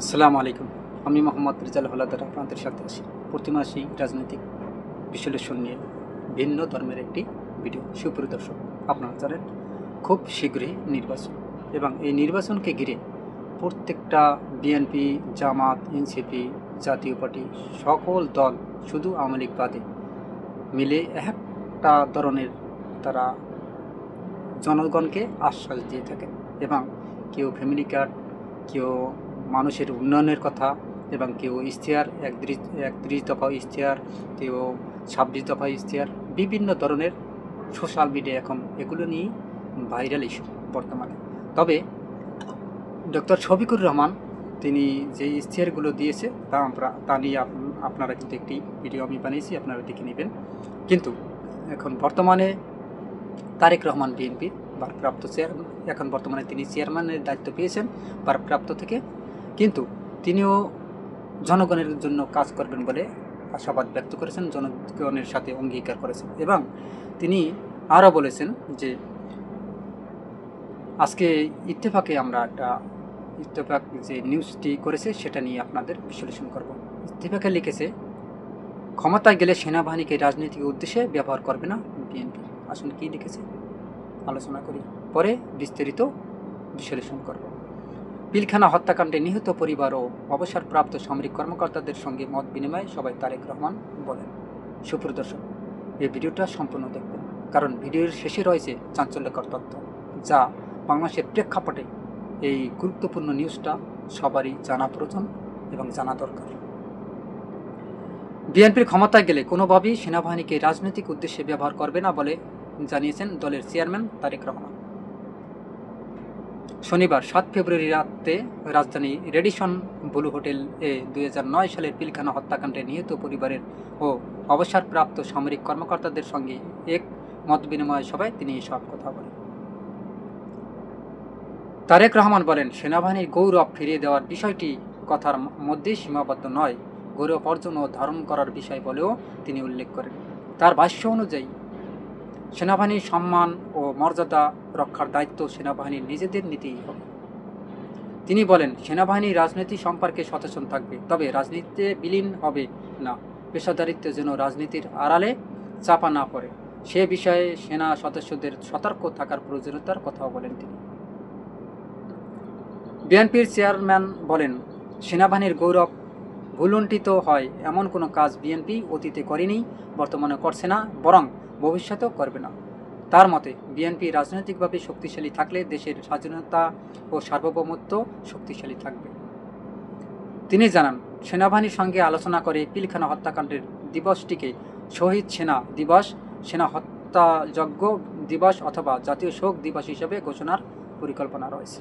আসসালামু আলাইকুম। আমি মোহাম্মদ রেজাল হলাদার আপনাদের সাথে আছি প্রতি মাসেই রাজনৈতিক বিশ্লেষণ নিয়ে ভিন্ন ধর্মের একটি ভিডিও। সুপ্রিয় দর্শক, আপনারা জানেন খুব শীঘ্রই নির্বাচন, এবং এই নির্বাচনকে ঘিরে প্রত্যেকটা বিএনপি, জামাত, এনসিপি, জাতীয় পার্টি, সকল দল শুধু আওয়ামী লীগ বাদে মিলে একটা ধরনের তারা জনগণকে আশ্বাস দিয়ে থাকেন, এবং কেউ ফ্যামিলি কার্ড, কেউ মানুষের উন্নয়নের কথা, এবং কেউ ইশতেহার 31 দফা ইশতেহার, কেউ 26 দফা ইশতেহার, বিভিন্ন ধরনের সোশ্যাল মিডিয়া এখন এগুলো নিয়ে ভাইরাল ইস্যু বর্তমানে। তবে ডক্টর শফিকুর রহমান তিনি যে ইশতেহারগুলো দিয়েছে তা নিয়ে আপনারা কিন্তু একটি ভিডিও আমি বানিয়েছি, আপনারা দেখে নেবেন। কিন্তু এখন বর্তমানে তারেক রহমান বিএনপির ভারপ্রাপ্ত চেয়ারম্যান, এখন বর্তমানে তিনি চেয়ারম্যানের দায়িত্ব পেয়েছেন ভারপ্রাপ্ত থেকে, কিন্তু তিনিও জনগণের জন্য কাজ করবেন বলে আশাবাদ ব্যক্ত করেছেন, জনগণের সাথে অঙ্গীকার করেছেন, এবং তিনি আরও বলেছেন যে আজকে ইত্তেফাকে আমরা ইত্তেফাক যে নিউজটি করেছে সেটা নিয়ে আপনাদের বিশ্লেষণ করব। ইত্তেফাকে লিখেছে, ক্ষমতায় গেলে সেনাবাহিনীকে রাজনৈতিক উদ্দেশ্যে ব্যবহার করবে না বিএনপি। আসলে কী লিখেছে আলোচনা করি, পরে বিস্তারিত বিশ্লেষণ করব। পিলখানা হত্যাকাণ্ডে নিহত পরিবার ও অবসরপ্রাপ্ত সামরিক কর্মকর্তাদের সঙ্গে মত বিনিময়ে সবাই তারেক রহমান বলেন। সুপ্রিয় দর্শক, এই ভিডিওটা সম্পূর্ণ দেখবেন, কারণ ভিডিওর শেষে রয়েছে চাঞ্চল্যকর তথ্য, যা বাংলাদেশের প্রেক্ষাপটে এই গুরুত্বপূর্ণ নিউজটা সবারই জানা প্রয়োজন এবং জানা দরকার। বিএনপির ক্ষমতায় গেলে কোনোভাবেই সেনাবাহিনীকে রাজনৈতিক উদ্দেশ্যে ব্যবহার করবে না বলে জানিয়েছেন দলের চেয়ারম্যান তারেক রহমান। শনিবার 7 ফেব্রুয়ারি রাতে রাজধানী রেডিসন ব্লু হোটেল এ 2009 সালের পিলখানা হত্যাকাণ্ডে নিহত পরিবারের ও অবসরপ্রাপ্ত সামরিক কর্মকর্তাদের সঙ্গে এক মতবিনিময় সভায় তিনি এসব কথা বলেন। তারেক রহমান বলেন, সেনাবাহিনীর গৌরব ফিরিয়ে দেওয়ার বিষয়টি কথার মধ্যেই সীমাবদ্ধ নয়, গৌরব অর্জন ও ধারণ করার বিষয় বলেও তিনি উল্লেখ করেন। তার ভাষ্য অনুযায়ী সেনাবাহিনীর সম্মান ও মর্যাদা রক্ষার দায়িত্ব সেনাবাহিনীর নিজেদের নিতেই হবে। তিনি বলেন, সেনাবাহিনী রাজনীতি সম্পর্কে সচেতন থাকবে, তবে রাজনীতিতে বিলীন হবে না। পেশাদারিত্ব যেন রাজনীতির আড়ালে চাপা না পড়ে, সে বিষয়ে সেনা সদস্যদের সতর্ক থাকার প্রয়োজনীয়তার কথাও বলেন তিনি। বিএনপির চেয়ারম্যান বলেন, সেনাবাহিনীর গৌরব ভুলুণ্ঠিত হয় এমন কোনো কাজ বিএনপি অতীতে করেনি, বর্তমানে করছে না, বরং ভবিষ্যতেও করবে না। তার মতে, বিএনপি রাজনৈতিকভাবে শক্তিশালী থাকলে দেশের স্বাধীনতা ও সার্বভৌমত্ব শক্তিশালী থাকবে। তিনি জানান, সেনাবাহিনীর সঙ্গে আলোচনা করে পিলখানা হত্যাকাণ্ডের দিবসটিকে শহীদ সেনা দিবস, সেনা হত্যাযজ্ঞ দিবস অথবা জাতীয় শোক দিবস হিসেবে ঘোষণার পরিকল্পনা রয়েছে।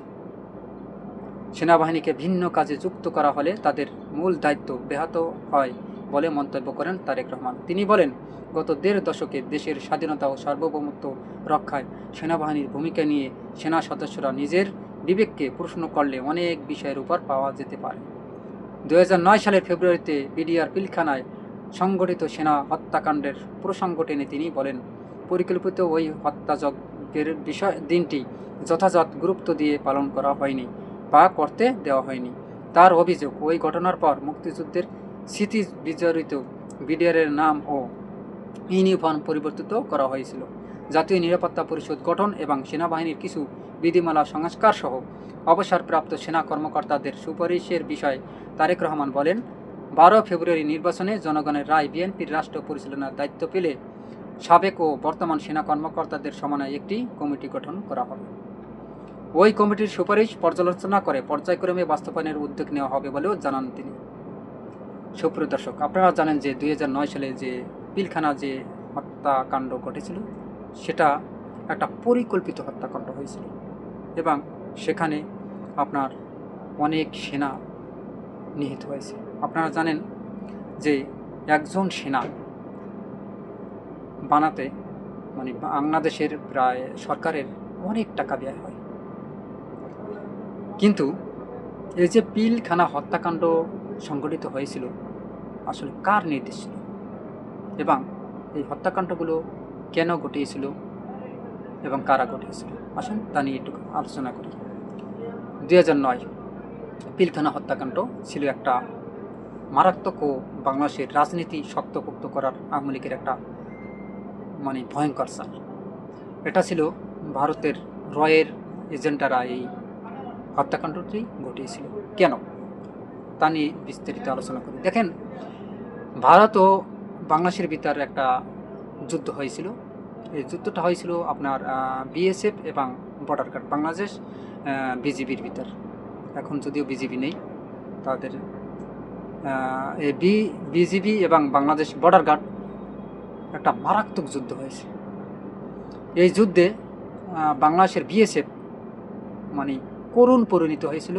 সেনাবাহিনীকে ভিন্ন কাজে যুক্ত করা হলে তাদের মূল দায়িত্ব ব্যাহত হয় বলে মন্তব্য করেন তারেক রহমান। তিনি বলেন, গত 1.5 দশকে দেশের স্বাধীনতা ও সার্বভৌমত্ব রক্ষায় সেনাবাহিনীর ভূমিকা নিয়ে সেনা সদস্যরা নিজের বিবেককে প্রশ্ন করলে অনেক বিষয়ের উপর পাওয়া যেতে পারে। 2009 সালের ফেব্রুয়ারিতে বিডিআর পিলখানায় সংগঠিত সেনা হত্যাকাণ্ডের প্রসঙ্গ টেনে তিনি বলেন, পরিকল্পিত ওই হত্যাযজ্ঞের দিনটি যথাযথ গুরুত্ব দিয়ে পালন করা হয়নি বা করতে দেওয়া হয়নি। তার অভিযোগ, ওই ঘটনার পর মুক্তিযুদ্ধের স্মৃতি বিজড়িত বিডিআরের নাম ও ইউনিফর্ম পরিবর্তিত করা হয়েছিল। জাতীয় নিরাপত্তা পরিষদ গঠন এবং সেনাবাহিনীর কিছু বিধিমালা সংস্কার সহ অবসরপ্রাপ্ত সেনা কর্মকর্তাদের সুপারিশের বিষয়ে তারেক রহমান বলেন, 12 ফেব্রুয়ারি নির্বাচনে জনগণের রায় বিএনপির রাষ্ট্র পরিচালনার দায়িত্ব পেলে সাবেক ও বর্তমান সেনা কর্মকর্তাদের সমন্বয়ে একটি কমিটি গঠন করা হবে। ওই কমিটির সুপারিশ পর্যালোচনা করে পর্যায়ক্রমে বাস্তবায়নের উদ্যোগ নেওয়া হবে বলেও জানান তিনি। সুপ্রিয় দর্শক, আপনারা জানেন যে 2009 সালে যে পিলখানা যে হত্যাকাণ্ড ঘটেছিল সেটা একটা পরিকল্পিত হত্যাকাণ্ড হয়েছিল, এবং সেখানে আপনার অনেক সেনা নিহত হয়েছে। আপনারা জানেন যে একজন সেনা বানাতে বাংলাদেশের প্রায় সরকারের অনেক টাকা ব্যয় হয়, কিন্তু এই যে পিলখানা হত্যাকাণ্ড সংঘটিত হয়েছিল আসলে কার নির্দেশ ছিল, এবং এই হত্যাকাণ্ডগুলো কেন ঘটিয়েছিল এবং কারা ঘটিয়েছিল, আসুন তা নিয়ে একটু আলোচনা করি। 2009 পিলখানা হত্যাকাণ্ড ছিল একটা মারাত্মক ও বাংলাদেশের রাজনীতি শক্তপোক্ত করার আওয়ামী লীগের একটা মানে ভয়ঙ্কর চাল। এটা ছিল ভারতের রয়ের এজেন্টারা এই হত্যাকাণ্ডটি ঘটিয়েছিল। কেন তা নিয়ে বিস্তারিত আলোচনা করি। দেখেন, ভারত ও বাংলাদেশের ভিতর একটা যুদ্ধ হয়েছিল। এই যুদ্ধটা হয়েছিল আপনার বিএসএফ এবং বর্ডার গার্ড বাংলাদেশ বিজিবির ভিতর। এখন যদিও বিজিবি নেই, তাদের বিজিবি এবং বাংলাদেশ বর্ডার গার্ড একটা মারাত্মক যুদ্ধ হয়েছে। এই যুদ্ধে বাংলাদেশের বিএসএফ মানে করুণ পরিণত হয়েছিল,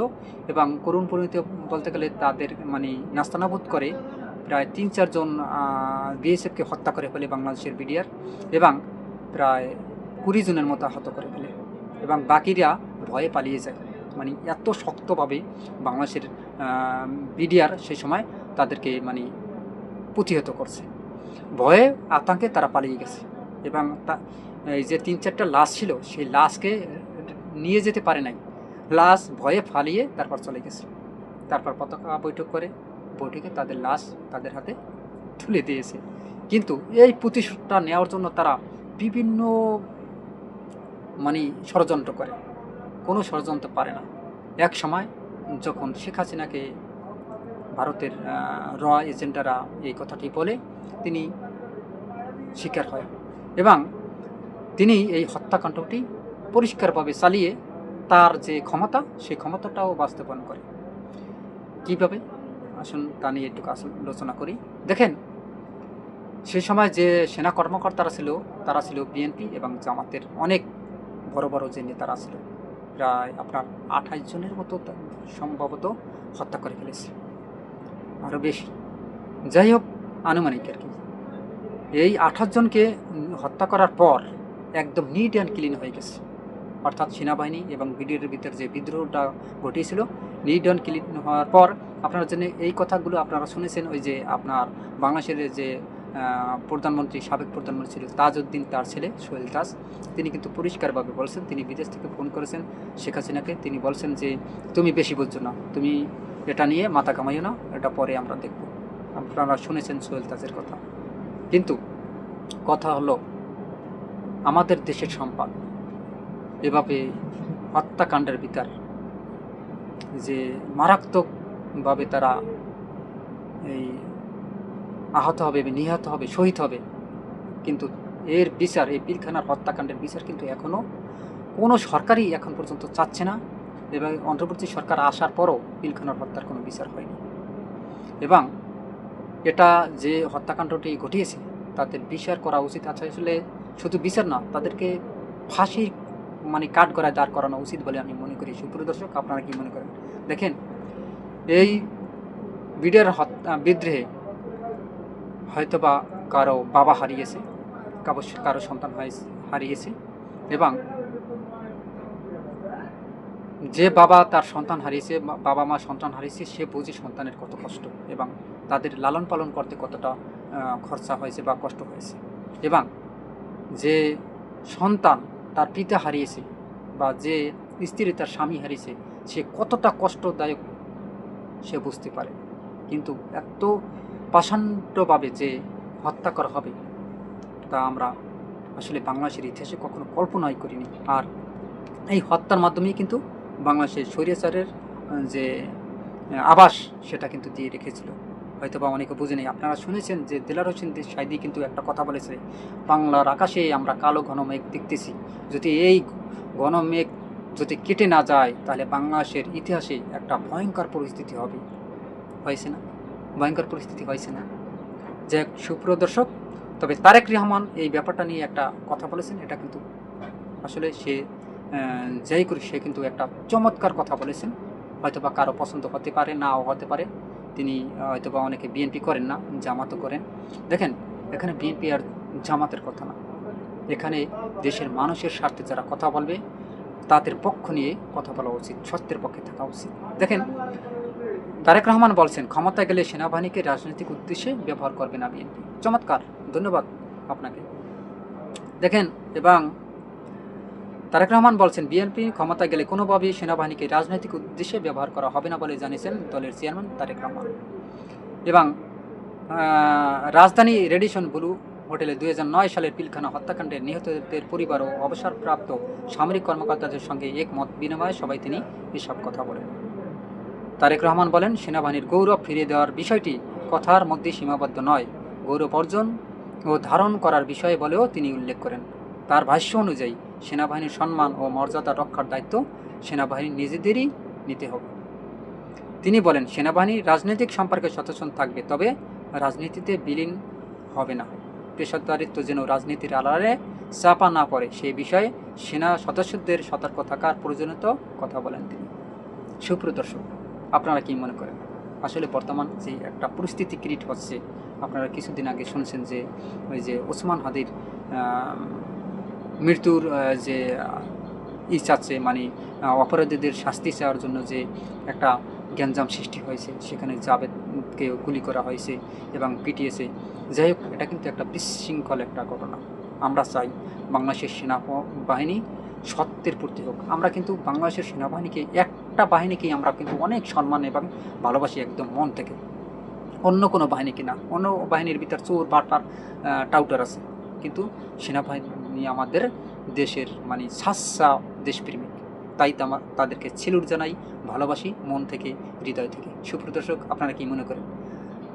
এবং করুণ পরিণত বলতে গেলে তাদের মানে নাস্তানাবুদ করে প্রায় ৩-৪ জন বিএসএফকে হত্যা করে ফেলে বাংলাদেশের বিডিআর, এবং প্রায় ২০ জনের মতো আহত করে ফেলে, এবং বাকিরা ভয়ে পালিয়ে যায়। মানে এত শক্তভাবে বাংলাদেশের বিডিআর সেই সময় তাদেরকে মানে প্রতিহত করছে। ভয়ে আতঙ্কে তারা পালিয়ে গেছে, এবং এই যে ৩-৪টা লাশ ছিল সেই লাশকে নিয়ে যেতে পারে নাই, লাশ ভয়ে ফালিয়ে তারপর চলে গেছে। তারপর পতাকা বৈঠক করে বৈঠকে তাদের লাশ তাদের হাতে তুলে দিয়েছে। কিন্তু এই প্রতিশোধটা নেওয়ার জন্য তারা বিভিন্ন মানে ষড়যন্ত্র করে, কোনো ষড়যন্ত্র পারে না। এক সময় যখন শেখ হাসিনাকে ভারতের র এজেন্টারা এই কথাটি বলে, তিনি শিকার হয়, এবং তিনি এই হত্যাকাণ্ডটি পরিষ্কারভাবে চালিয়ে তার যে ক্ষমতা সেই ক্ষমতাটাও বাস্তবায়ন করে। কীভাবে আসুন তা নিয়ে একটু আলোচনা করি। দেখেন, সেই সময় যে সেনা কর্মকর্তারা ছিল তারা ছিল বিএনপি এবং জামাতের অনেক বড় বড় যে নেতারা ছিল, প্রায় আপনার ২৮ জনের মতো সম্ভবত হত্যা করে ফেলেছে, আরও বেশি। যাই হোক, আনুমানিক আর কি। এই ২৮ জনকে হত্যা করার পর একদম নিট অ্যান্ড ক্লিন হয়ে গেছে, অর্থাৎ সেনাবাহিনী এবং বিডিআরের ভিতরে যে বিদ্রোহটা ঘটিয়েছিল নিট অ্যান্ড ক্লিন হওয়ার পর আপনার জন্য এই কথাগুলো আপনারা শুনেছেন। ওই যে আপনার বাংলাদেশের যে প্রধানমন্ত্রী, সাবেক প্রধানমন্ত্রী ছিল তাজউদ্দিন, তার ছেলে সোহেল তাজ, তিনি কিন্তু পরিষ্কারভাবে বলছেন, তিনি বিদেশ থেকে ফোন করেছেন শেখ হাসিনাকে, তিনি বলছেন যে তুমি বেশি বুঝছো না, তুমি এটা নিয়ে মাথা কামাইও না, এটা পরে আমরা দেখব। আপনারা শুনেছেন সোহেল তাজের কথা। কিন্তু কথা হলো, আমাদের দেশের সম্পদ এভাবে হত্যাকাণ্ডের ভিতর যে মারাত্মকভাবে তারা এই আহত হবে, নিহত হবে, শহীদ হবে, কিন্তু এর বিচার, এই পিলখানার হত্যাকাণ্ডের বিচার কিন্তু এখনও কোনো সরকারই এখন পর্যন্ত চাচ্ছে না, এবং অন্তর্বর্তী সরকার আসার পরও পিলখানার হত্যার কোনো বিচার হয়নি। এবং এটা যে হত্যাকাণ্ডটি ঘটিয়েছে তাদের বিচার করা উচিত আছে। আসলে শুধু বিচার না, তাদেরকে ফাঁসির মানে কাঠগড়ায় দাঁড় করানো উচিত বলে আমি মনে করি। সুপ্রিয় দর্শক, আপনারা কি মনে করেন? দেখেন, এই বিডিআর বিদ্রোহে হয়তোবা কারো বাবা হারিয়েছে, কারো সন্তান হারিয়েছে, এবং যে বাবা তার সন্তান হারিয়েছে, বাবা মা সন্তান হারিয়েছে, সে বুঝে সন্তানের কত কষ্ট এবং তাদের লালন পালন করতে কতটা খরচা হয়েছে বা কষ্ট হয়েছে। এবং যে সন্তান তার পিতা হারিয়েছে বা যে স্ত্রী তার স্বামী হারিয়েছে, সে কতটা কষ্টদায়ক সে বুঝতে পারে। কিন্তু এত পাষাণ্ডভাবে যে হত্যা করা হবে তা আমরা আসলে বাংলাদেশের ইতিহাসে কখনো কল্পনাই করিনি। আর এই হত্যার মাধ্যমেই কিন্তু বাংলাদেশের স্বৈরাচারের যে আবাস সেটা কিন্তু দিয়ে রেখেছিল। হয়তো বা অনেকে বুঝে নেই। আপনারা শুনেছেন যে দেলার হোসেন সাইদি কিন্তু একটা কথা বলেছে, বাংলার আকাশে আমরা কালো ঘন মেঘ দেখতেছি, যদি এই ঘন মেঘ যদি কেটে না যায় তাহলে বাংলাদেশের ইতিহাসে একটা ভয়ঙ্কর পরিস্থিতি হবে। হয়েছে না? ভয়ঙ্কর পরিস্থিতি হয়েছে না? যে সুপ্রিয় দর্শক, তবে তারেক রহমান এই ব্যাপারটা নিয়ে একটা কথা বলেছেন, এটা কিন্তু আসলে সে যাই করি সে কিন্তু একটা চমৎকার কথা বলেছেন। হয়তোবা কারো পছন্দ হতে পারে, নাও হতে পারে। তিনি হয়তোবা অনেকে বিএনপি করেন না, জামাতও করেন। দেখেন, এখানে বিএনপি আর জামাতের কথা না, এখানে দেশের মানুষের স্বার্থে যারা কথা বলবে তাদের পক্ষ নিয়ে কথা বলা উচিত, সত্যের পক্ষে থাকা উচিত। দেখেন, তারেক রহমান বলছেন ক্ষমতায় গেলে সেনাবাহিনীকে রাজনৈতিক উদ্দেশ্যে ব্যবহার করবে না বিএনপি। চমৎকার, ধন্যবাদ আপনাকে। দেখেন, এবং তারেক রহমান বলছেন, বিএনপি ক্ষমতায় গেলে কোনোভাবেই সেনাবাহিনীকে রাজনৈতিক উদ্দেশ্যে ব্যবহার করা হবে না বলে জানিয়েছেন দলের চেয়ারম্যান তারেক রহমান। এবং রাজধানী রেডিসন ব্লু হোটেলে 2009 সালের পিলখানা হত্যাকাণ্ডের নিহতদের পরিবার ও অবসরপ্রাপ্ত সামরিক কর্মকর্তাদের সঙ্গে একমত বিনিময়ে সবাই তিনি এসব কথা বলেন। তারেক রহমান বলেন, সেনাবাহিনীর গৌরব ফিরিয়ে দেওয়ার বিষয়টি কথার মধ্যে সীমাবদ্ধ নয়, গৌরব অর্জন ও ধারণ করার বিষয় বলেও তিনি উল্লেখ করেন। তার ভাষ্য অনুযায়ী সেনাবাহিনীর সম্মান ও মর্যাদা রক্ষার দায়িত্ব সেনাবাহিনী নিজেদেরই নিতে হবে। তিনি বলেন, সেনাবাহিনী রাজনৈতিক সম্পর্কে সচেতন থাকবে, তবে রাজনীতিতে বিলীন হবে না। পেশাদারিত্ব যেন রাজনীতির আড়ালে চাপা না পড়ে সেই বিষয়ে সেনা সদস্যদের সতর্ক থাকার প্রয়োজনীয়তা কথা বলেন তিনি। সুপ্রদর্শক, আপনারা কি মনে করেন? আসলে বর্তমান যে একটা পরিস্থিতি ক্রিয়েট হচ্ছে, আপনারা কিছুদিন আগে শুনছেন যে ওই যে ওসমান হাদির মৃত্যুর যে চাচ্ছে, মানে অপরাধীদের শাস্তি চাওয়ার জন্য যে একটা গ্যাঞ্জাম সৃষ্টি হয়েছে, সেখানে জাবেদকে গুলি করা হয়েছে এবং পিটিয়েছে। যাই হোক, এটা কিন্তু একটা বিশৃঙ্খল একটা ঘটনা। আমরা চাই বাংলাদেশের সেনাবাহিনী সত্যের প্রতি হোক। আমরা কিন্তু বাংলাদেশের সেনাবাহিনীকে, একটা বাহিনীকেই আমরা কিন্তু অনেক সম্মান এবং ভালোবাসি একদম মন থেকে, অন্য কোনো বাহিনীকে না। অন্য বাহিনীর ভিতর চোর বাটপার টাউটার আছে, কিন্তু সেনাবাহিনী আমাদের দেশের মানে সাচ্চা দেশপ্রেমিক। তাই তাদেরকে সেলুট জানাই, ভালোবাসি মন থেকে, হৃদয় থেকে। সুপ্রদর্শক, আপনারা কি মনে করেন?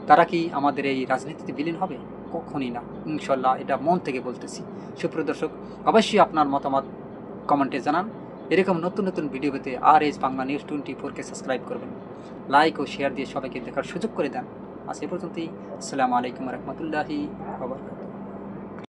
তারা কি আমাদের এই রাজনীতিতে বিলীন হবে? কখনই না, ইনশাল্লাহ, এটা মন থেকে বলতেছি। সুপ্রদর্শক, অবশ্যই আপনার মতামত কমেন্টে জানান। এরকম নতুন নতুন ভিডিও পেতে RH বাংলা নিউজ 24-কে সাবস্ক্রাইব করবেন, লাইক ও শেয়ার দিয়ে সবাইকে দেখার সুযোগ করে দেন। আজ এ পর্যন্তই। আসসালামু আলাইকুম রহমতুল্লাহি ওয়া বারাকাতুহু।